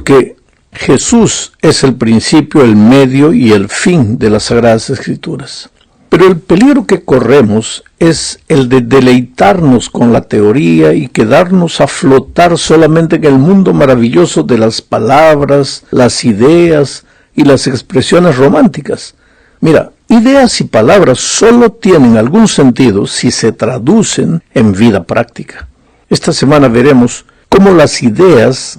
porque Jesús es el principio, el medio y el fin de las Sagradas Escrituras. Pero el peligro que corremos es el de deleitarnos con la teoría y quedarnos a flotar solamente en el mundo maravilloso de las palabras, las ideas y las expresiones románticas. Mira, ideas y palabras solo tienen algún sentido si se traducen en vida práctica. Esta semana veremos cómo las ideas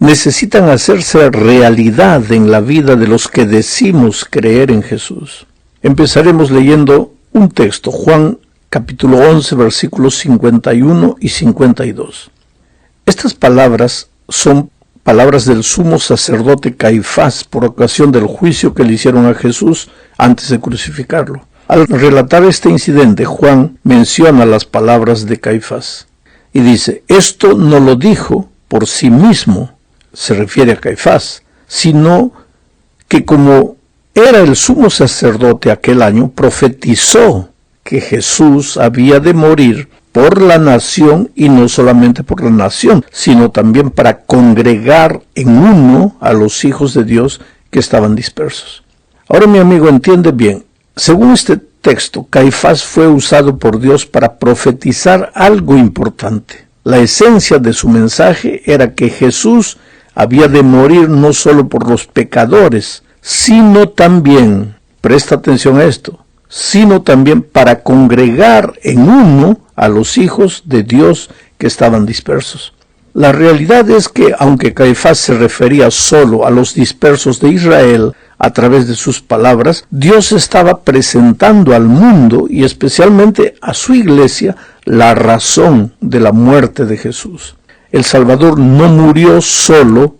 necesitan hacerse realidad en la vida de los que decimos creer en Jesús. Empezaremos leyendo un texto, Juan capítulo 11, versículos 51 y 52. Estas palabras son palabras del sumo sacerdote Caifás por ocasión del juicio que le hicieron a Jesús antes de crucificarlo. Al relatar este incidente, Juan menciona las palabras de Caifás y dice: esto no lo dijo por sí mismo, se refiere a Caifás, sino que como era el sumo sacerdote aquel año, profetizó que Jesús había de morir por la nación, y no solamente por la nación, sino también para congregar en uno a los hijos de Dios que estaban dispersos. Ahora, mi amigo, entiende bien, según este texto, Caifás fue usado por Dios para profetizar algo importante. La esencia de su mensaje era que Jesús había de morir no solo por los pecadores, sino también, presta atención a esto, sino también para congregar en uno a los hijos de Dios que estaban dispersos. La realidad es que, aunque Caifás se refería solo a los dispersos de Israel a través de sus palabras, Dios estaba presentando al mundo y especialmente a su iglesia la razón de la muerte de Jesús. El Salvador no murió solo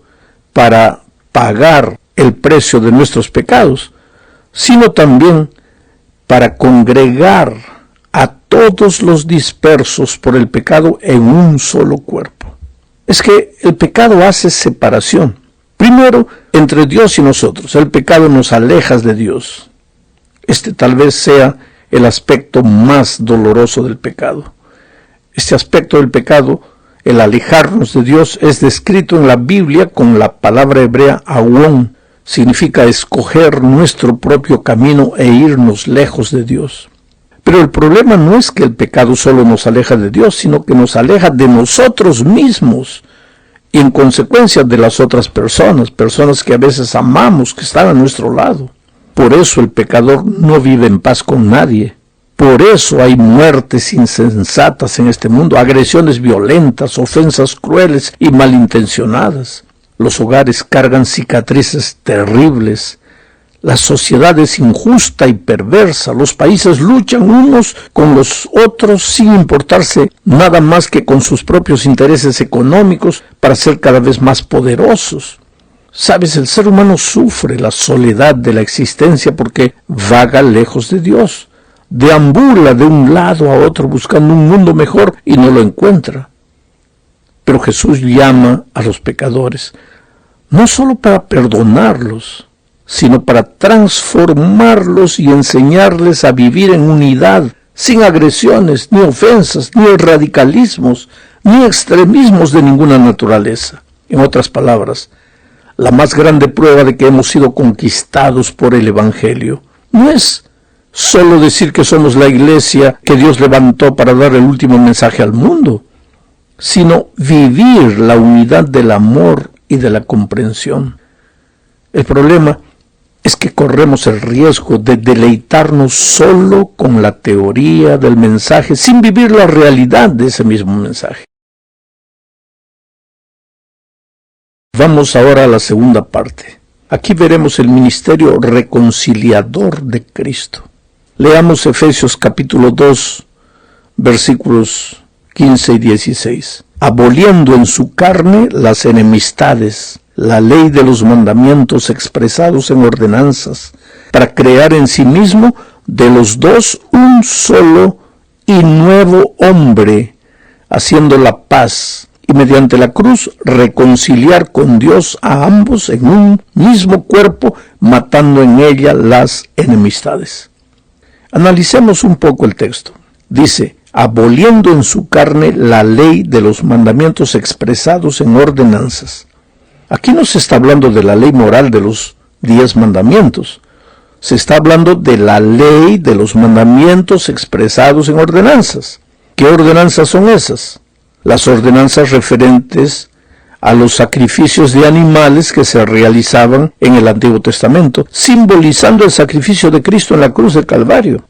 para pagar el precio de nuestros pecados, sino también para congregar a todos los dispersos por el pecado en un solo cuerpo. Es que el pecado hace separación. Primero, entre Dios y nosotros. El pecado nos aleja de Dios. Este tal vez sea el aspecto más doloroso del pecado. Este aspecto del pecado, el alejarnos de Dios, es descrito en la Biblia con la palabra hebrea awon. Significa escoger nuestro propio camino e irnos lejos de Dios. Pero el problema no es que el pecado solo nos aleja de Dios, sino que nos aleja de nosotros mismos y en consecuencia de las otras personas que a veces amamos, que están a nuestro lado. Por eso el pecador no vive en paz con nadie. Por eso hay muertes insensatas en este mundo, agresiones violentas, ofensas crueles y malintencionadas. Los hogares cargan cicatrices terribles. La sociedad es injusta y perversa. Los países luchan unos con los otros sin importarse nada más que con sus propios intereses económicos para ser cada vez más poderosos. Sabes, el ser humano sufre la soledad de la existencia porque vaga lejos de Dios. Deambula de un lado a otro buscando un mundo mejor y no lo encuentra. Pero Jesús llama a los pecadores, no solo para perdonarlos, sino para transformarlos y enseñarles a vivir en unidad, sin agresiones, ni ofensas, ni radicalismos, ni extremismos de ninguna naturaleza. En otras palabras, la más grande prueba de que hemos sido conquistados por el Evangelio no es solo decir que somos la iglesia que Dios levantó para dar el último mensaje al mundo, sino vivir la unidad del amor y de la comprensión. El problema es que corremos el riesgo de deleitarnos solo con la teoría del mensaje, sin vivir la realidad de ese mismo mensaje. Vamos ahora a la segunda parte. Aquí veremos el ministerio reconciliador de Cristo. Leamos Efesios capítulo 2, versículos 15 y 16. Aboliendo en su carne las enemistades, la ley de los mandamientos expresados en ordenanzas, para crear en sí mismo de los dos un solo y nuevo hombre, haciendo la paz, y mediante la cruz reconciliar con Dios a ambos en un mismo cuerpo, matando en ella las enemistades. Analicemos un poco el texto. Dice, aboliendo en su carne la ley de los mandamientos expresados en ordenanzas. Aquí no se está hablando de la ley moral de los 10 mandamientos. Se está hablando de la ley de los mandamientos expresados en ordenanzas. ¿Qué ordenanzas son esas? Las ordenanzas referentes a los sacrificios de animales que se realizaban en el Antiguo Testamento, simbolizando el sacrificio de Cristo en la cruz del Calvario.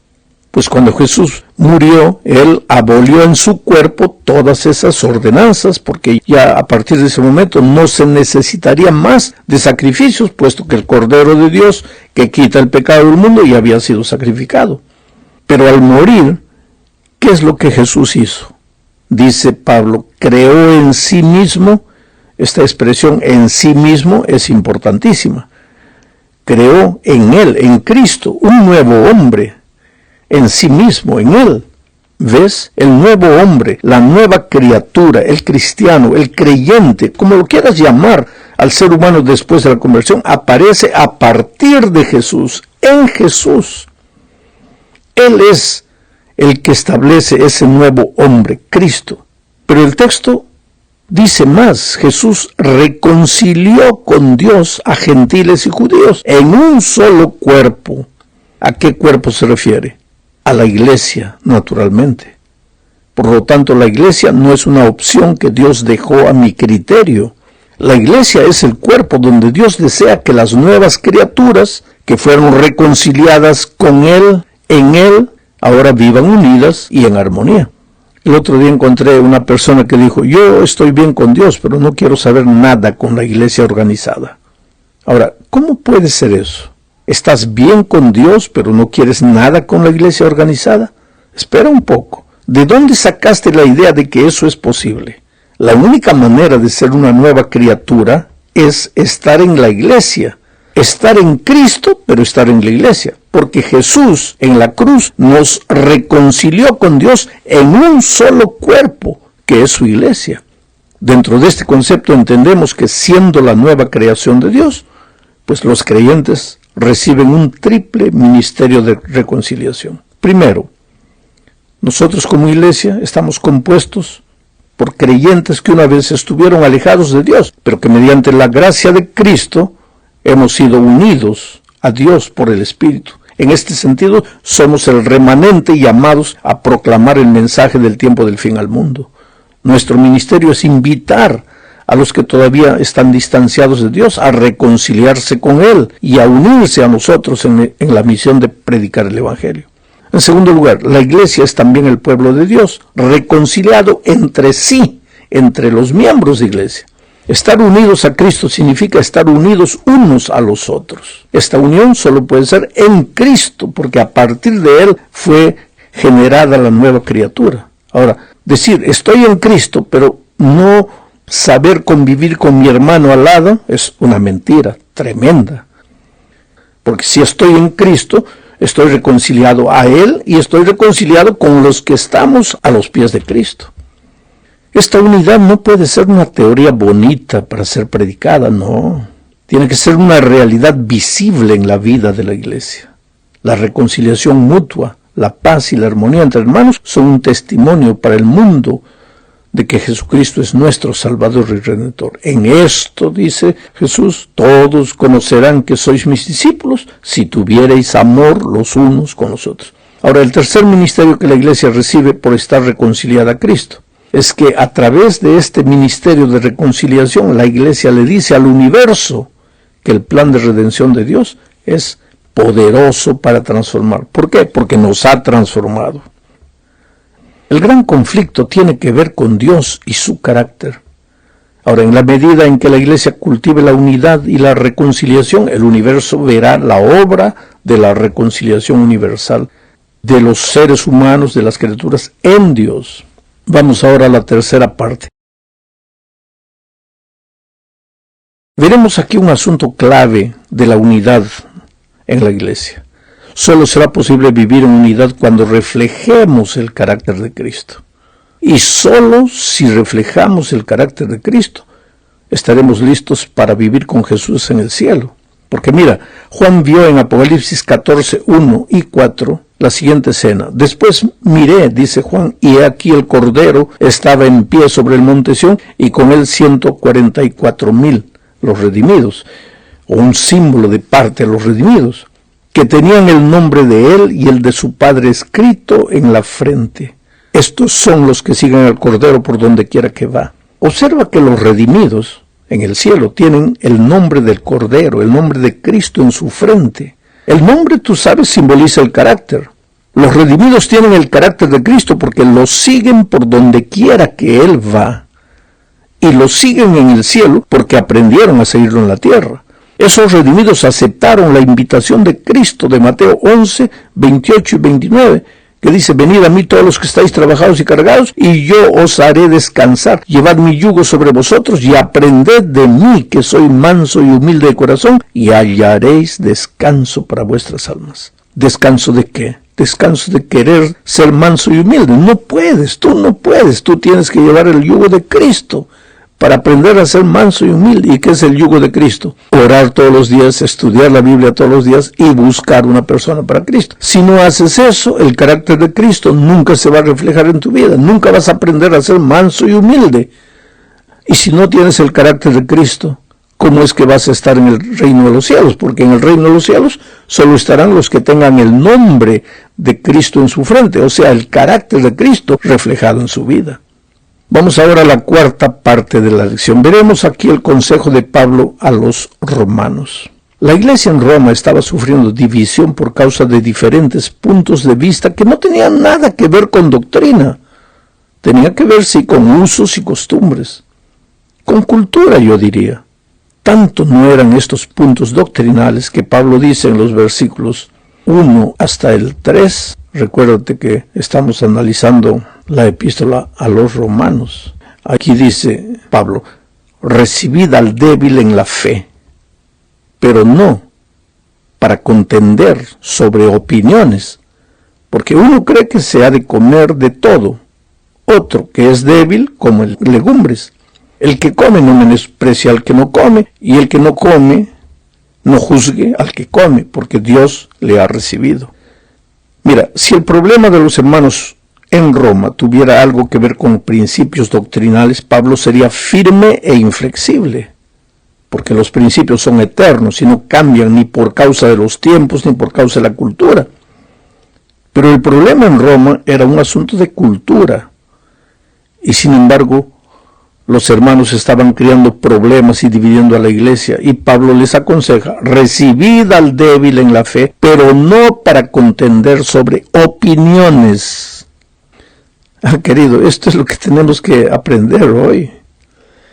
Pues cuando Jesús murió, Él abolió en su cuerpo todas esas ordenanzas, porque ya a partir de ese momento no se necesitaría más de sacrificios, puesto que el Cordero de Dios, que quita el pecado del mundo, ya había sido sacrificado. Pero al morir, ¿qué es lo que Jesús hizo? Dice Pablo, creó en sí mismo. Esta expresión en sí mismo es importantísima. Creó en Él, en Cristo, un nuevo hombre, en sí mismo, en Él. ¿Ves? El nuevo hombre, la nueva criatura, el cristiano, el creyente, como lo quieras llamar al ser humano después de la conversión, aparece a partir de Jesús, en Jesús. Él es el que establece ese nuevo hombre, Cristo. Pero el texto dice más, Jesús reconcilió con Dios a gentiles y judíos en un solo cuerpo. ¿A qué cuerpo se refiere? A la iglesia, naturalmente. Por lo tanto, la iglesia no es una opción que Dios dejó a mi criterio. La iglesia es el cuerpo donde Dios desea que las nuevas criaturas que fueron reconciliadas con Él, en Él, ahora vivan unidas y en armonía. El otro día encontré una persona que dijo, yo estoy bien con Dios, pero no quiero saber nada con la iglesia organizada. Ahora, ¿cómo puede ser eso? ¿Estás bien con Dios, pero no quieres nada con la iglesia organizada? Espera un poco. ¿De dónde sacaste la idea de que eso es posible? La única manera de ser una nueva criatura es estar en la iglesia. Estar en Cristo, pero estar en la iglesia. Porque Jesús en la cruz nos reconcilió con Dios en un solo cuerpo, que es su iglesia. Dentro de este concepto entendemos que siendo la nueva creación de Dios, pues los creyentes reciben un triple ministerio de reconciliación. Primero, nosotros como iglesia estamos compuestos por creyentes que una vez estuvieron alejados de Dios, pero que mediante la gracia de Cristo hemos sido unidos a Dios por el Espíritu. En este sentido, somos el remanente llamados a proclamar el mensaje del tiempo del fin al mundo. Nuestro ministerio es invitar a los que todavía están distanciados de Dios a reconciliarse con Él y a unirse a nosotros en la misión de predicar el Evangelio. En segundo lugar, la iglesia es también el pueblo de Dios, reconciliado entre sí, entre los miembros de iglesia. Estar unidos a Cristo significa estar unidos unos a los otros. Esta unión solo puede ser en Cristo, porque a partir de Él fue generada la nueva criatura. Ahora, decir estoy en Cristo, pero no saber convivir con mi hermano al lado es una mentira tremenda. Porque si estoy en Cristo, estoy reconciliado a Él y estoy reconciliado con los que estamos a los pies de Cristo. Esta unidad no puede ser una teoría bonita para ser predicada, no. Tiene que ser una realidad visible en la vida de la iglesia. La reconciliación mutua, la paz y la armonía entre hermanos son un testimonio para el mundo de que Jesucristo es nuestro Salvador y Redentor. En esto, dice Jesús, todos conocerán que sois mis discípulos si tuviereis amor los unos con los otros. Ahora, el tercer ministerio que la iglesia recibe por estar reconciliada a Cristo es que a través de este ministerio de reconciliación la iglesia le dice al universo que el plan de redención de Dios es poderoso para transformar. ¿Por qué? Porque nos ha transformado. El gran conflicto tiene que ver con Dios y su carácter. Ahora, en la medida en que la iglesia cultive la unidad y la reconciliación, el universo verá la obra de la reconciliación universal de los seres humanos, de las criaturas, en Dios. Vamos ahora a la tercera parte. Veremos aquí un asunto clave de la unidad en la iglesia. Solo será posible vivir en unidad cuando reflejemos el carácter de Cristo. Y solo si reflejamos el carácter de Cristo, estaremos listos para vivir con Jesús en el cielo. Porque mira, Juan vio en Apocalipsis 14, 1 y 4 la siguiente escena. Después miré, dice Juan, y he aquí el Cordero estaba en pie sobre el monte Sión, y con él 144,000 los redimidos, o un símbolo de parte de los redimidos, que tenían el nombre de él y el de su padre escrito en la frente. Estos son los que siguen al Cordero por donde quiera que va. Observa que los redimidos en el cielo tienen el nombre del Cordero, el nombre de Cristo en su frente. El nombre, tú sabes, simboliza el carácter. Los redimidos tienen el carácter de Cristo porque lo siguen por donde quiera que Él va. Y lo siguen en el cielo porque aprendieron a seguirlo en la tierra. Esos redimidos aceptaron la invitación de Cristo de Mateo 11, 28 y 29, que dice: venid a mí todos los que estáis trabajados y cargados, y yo os haré descansar. Llevad mi yugo sobre vosotros y aprended de mí, que soy manso y humilde de corazón, y hallaréis descanso para vuestras almas. ¿Descanso de qué? Descanso de querer ser manso y humilde. No puedes, tú tienes que llevar el yugo de Cristo para aprender a ser manso y humilde. ¿Y qué es el yugo de Cristo? Orar todos los días, estudiar la Biblia todos los días y buscar una persona para Cristo. Si no haces eso, el carácter de Cristo nunca se va a reflejar en tu vida. Nunca vas a aprender a ser manso y humilde. Y si no tienes el carácter de Cristo, ¿cómo es que vas a estar en el reino de los cielos? Porque en el reino de los cielos solo estarán los que tengan el nombre de Cristo en su frente, o sea, el carácter de Cristo reflejado en su vida. Vamos ahora a la cuarta parte de la lección. Veremos aquí el consejo de Pablo a los romanos. La iglesia en Roma estaba sufriendo división por causa de diferentes puntos de vista que no tenían nada que ver con doctrina. Tenía que ver, sí, con usos y costumbres. Con cultura, yo diría. Tanto no eran estos puntos doctrinales que Pablo dice en los versículos 1 hasta el 3. Recuérdate que estamos analizando la epístola a los romanos. Aquí dice Pablo: recibid al débil en la fe, pero no para contender sobre opiniones, porque uno cree que se ha de comer de todo, otro que es débil como legumbres. El que come no menosprecia al que no come, y el que no come no juzgue al que come, porque Dios le ha recibido. Mira, si el problema de los hermanos en Roma tuviera algo que ver con principios doctrinales, Pablo sería firme e inflexible, porque los principios son eternos y no cambian ni por causa de los tiempos ni por causa de la cultura. Pero el problema en Roma era un asunto de cultura, y sin embargo los hermanos estaban creando problemas y dividiendo a la iglesia, y Pablo les aconseja: recibid al débil en la fe, pero no para contender sobre opiniones. Querido, esto es lo que tenemos que aprender hoy.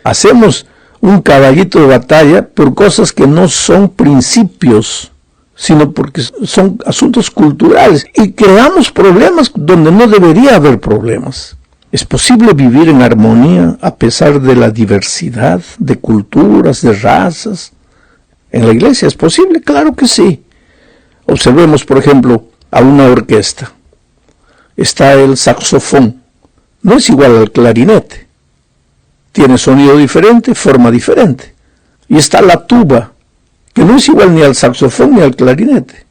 Hacemos un caballito de batalla por cosas que no son principios, sino porque son asuntos culturales, y creamos problemas donde no debería haber problemas. ¿Es posible vivir en armonía a pesar de la diversidad de culturas, de razas? ¿En la iglesia es posible? Claro que sí. Observemos, por ejemplo, a una orquesta. Está el saxofón. No es igual al clarinete. Tiene sonido diferente, forma diferente. Y está la tuba, que no es igual ni al saxofón ni al clarinete.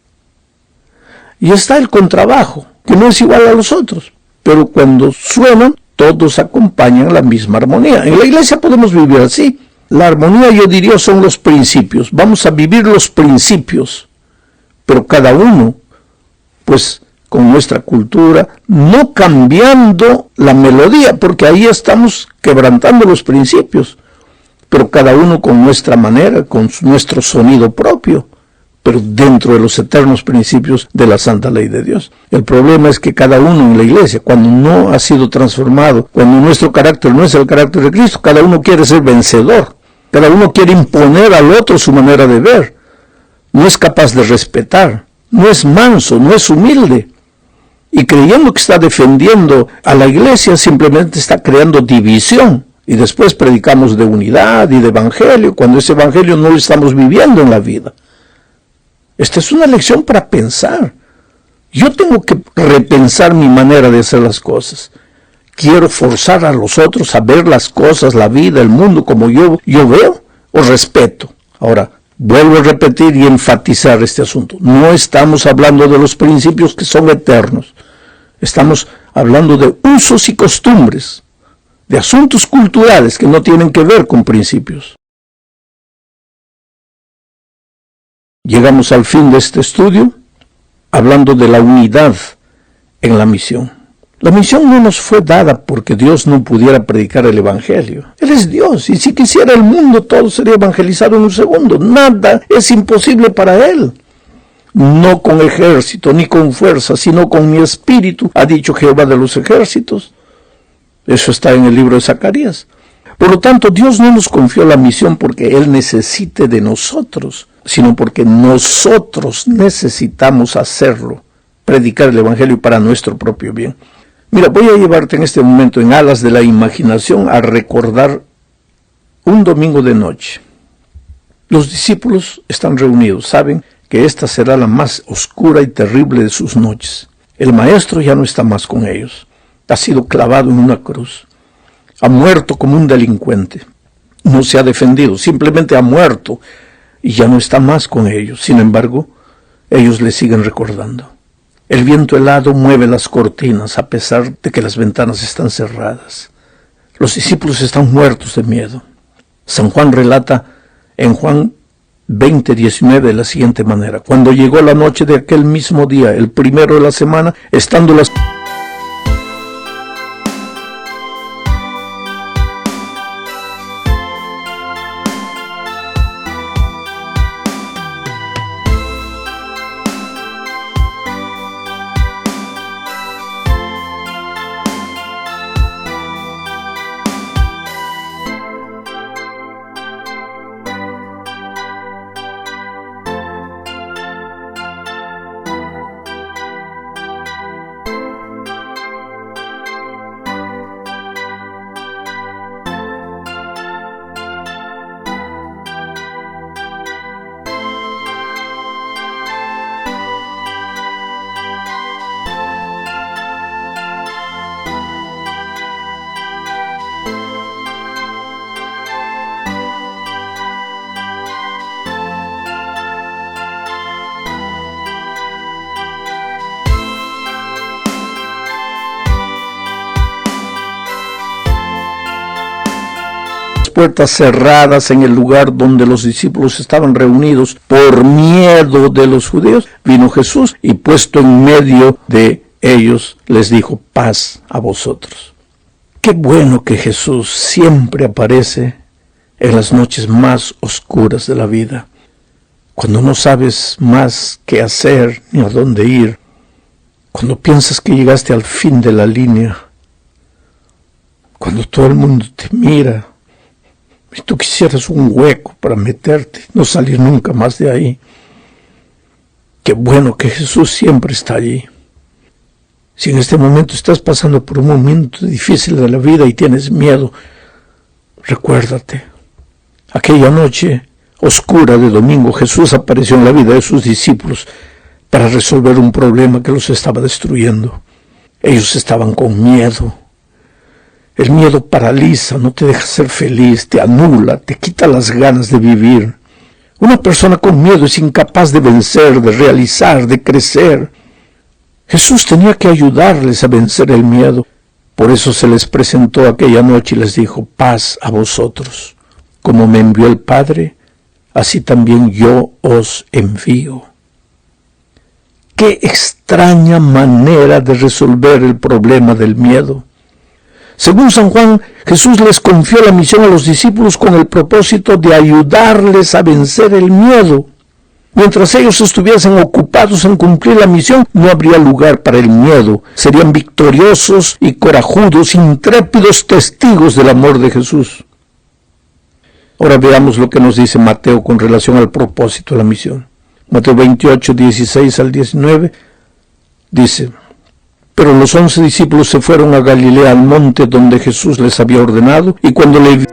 Y está el contrabajo, que no es igual a los otros. Pero cuando suenan, todos acompañan la misma armonía. En la iglesia podemos vivir así. La armonía, yo diría, son los principios. Vamos a vivir los principios. Pero cada uno, pues, con nuestra cultura, no cambiando la melodía, porque ahí estamos quebrantando los principios. Pero cada uno con nuestra manera, con nuestro sonido propio, pero dentro de los eternos principios de la santa ley de Dios. El problema es que cada uno en la iglesia, cuando no ha sido transformado, cuando nuestro carácter no es el carácter de Cristo, cada uno quiere ser vencedor, cada uno quiere imponer al otro su manera de ver, no es capaz de respetar, no es manso, no es humilde, y creyendo que está defendiendo a la iglesia, simplemente está creando división. Y después predicamos de unidad y de evangelio, cuando ese evangelio no lo estamos viviendo en la vida. Esta es una lección para pensar. Yo tengo que repensar mi manera de hacer las cosas. Quiero forzar a los otros a ver las cosas, la vida, el mundo como yo veo o respeto. Ahora, vuelvo a repetir y enfatizar este asunto. No estamos hablando de los principios que son eternos. Estamos hablando de usos y costumbres, de asuntos culturales que no tienen que ver con principios. Llegamos al fin de este estudio hablando de la unidad en la misión. La misión no nos fue dada porque Dios no pudiera predicar el Evangelio. Él es Dios, y si quisiera el mundo todo sería evangelizado en un segundo. Nada es imposible para Él. No con ejército ni con fuerza, sino con mi espíritu, ha dicho Jehová de los ejércitos. Eso está en el libro de Zacarías. Por lo tanto, Dios no nos confió la misión porque Él necesite de nosotros, sino porque nosotros necesitamos hacerlo, predicar el Evangelio para nuestro propio bien. Mira, voy a llevarte en este momento en alas de la imaginación a recordar un domingo de noche. Los discípulos están reunidos, saben que esta será la más oscura y terrible de sus noches. El maestro ya no está más con ellos, ha sido clavado en una cruz. Ha muerto como un delincuente. No se ha defendido, simplemente ha muerto y ya no está más con ellos. Sin embargo, ellos le siguen recordando. El viento helado mueve las cortinas a pesar de que las ventanas están cerradas. Los discípulos están muertos de miedo. San Juan relata en Juan 20:19 de la siguiente manera: cuando llegó la noche de aquel mismo día, el primero de la semana, estando las puertas cerradas en el lugar donde los discípulos estaban reunidos por miedo de los judíos, vino Jesús y puesto en medio de ellos les dijo: paz a vosotros. Qué bueno que Jesús siempre aparece en las noches más oscuras de la vida, cuando no sabes más qué hacer ni a dónde ir, cuando piensas que llegaste al fin de la línea, cuando todo el mundo te mira y tú quisieras un hueco para meterte, no salir nunca más de ahí. Qué bueno que Jesús siempre está allí. Si en este momento estás pasando por un momento difícil de la vida y tienes miedo, recuérdate, aquella noche oscura de domingo Jesús apareció en la vida de sus discípulos para resolver un problema que los estaba destruyendo. Ellos estaban con miedo. El miedo paraliza, no te deja ser feliz, te anula, te quita las ganas de vivir. Una persona con miedo es incapaz de vencer, de realizar, de crecer. Jesús tenía que ayudarles a vencer el miedo. Por eso se les presentó aquella noche y les dijo: paz a vosotros. Como me envió el Padre, así también yo os envío. Qué extraña manera de resolver el problema del miedo. Según San Juan, Jesús les confió la misión a los discípulos con el propósito de ayudarles a vencer el miedo. Mientras ellos estuviesen ocupados en cumplir la misión, no habría lugar para el miedo. Serían victoriosos y corajudos, intrépidos testigos del amor de Jesús. Ahora veamos lo que nos dice Mateo con relación al propósito de la misión. Mateo 28, 16 al 19, dice: pero los 11 discípulos se fueron a Galilea, al monte donde Jesús les había ordenado, y cuando le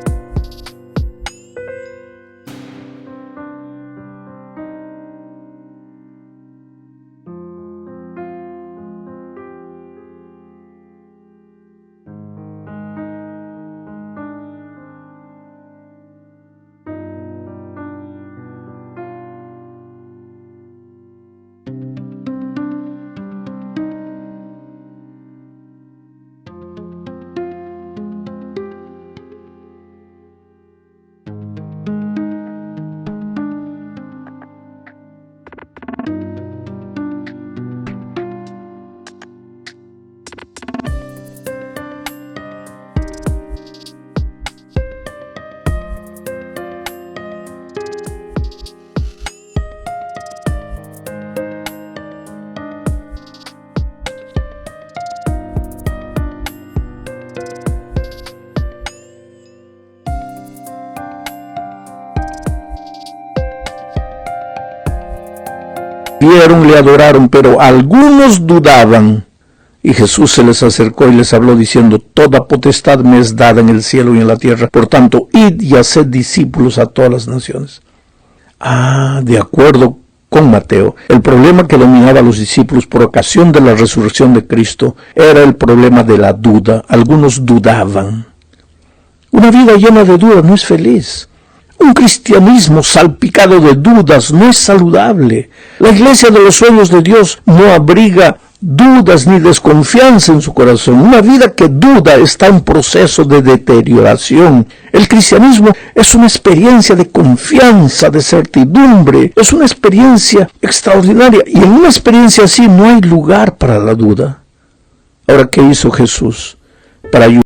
Vieron, le adoraron, pero algunos dudaban. Y Jesús se les acercó y les habló diciendo: toda potestad me es dada en el cielo y en la tierra. Por tanto, id y haced discípulos a todas las naciones. De acuerdo con Mateo, el problema que dominaba a los discípulos por ocasión de la resurrección de Cristo era el problema de la duda. Algunos dudaban. Una vida llena de dudas no es feliz. Un cristianismo salpicado de dudas no es saludable. La iglesia de los sueños de Dios no abriga dudas ni desconfianza en su corazón. Una vida que duda está en proceso de deterioración. El cristianismo es una experiencia de confianza, de certidumbre. Es una experiencia extraordinaria. Y en una experiencia así no hay lugar para la duda. Ahora, ¿qué hizo Jesús para ayudar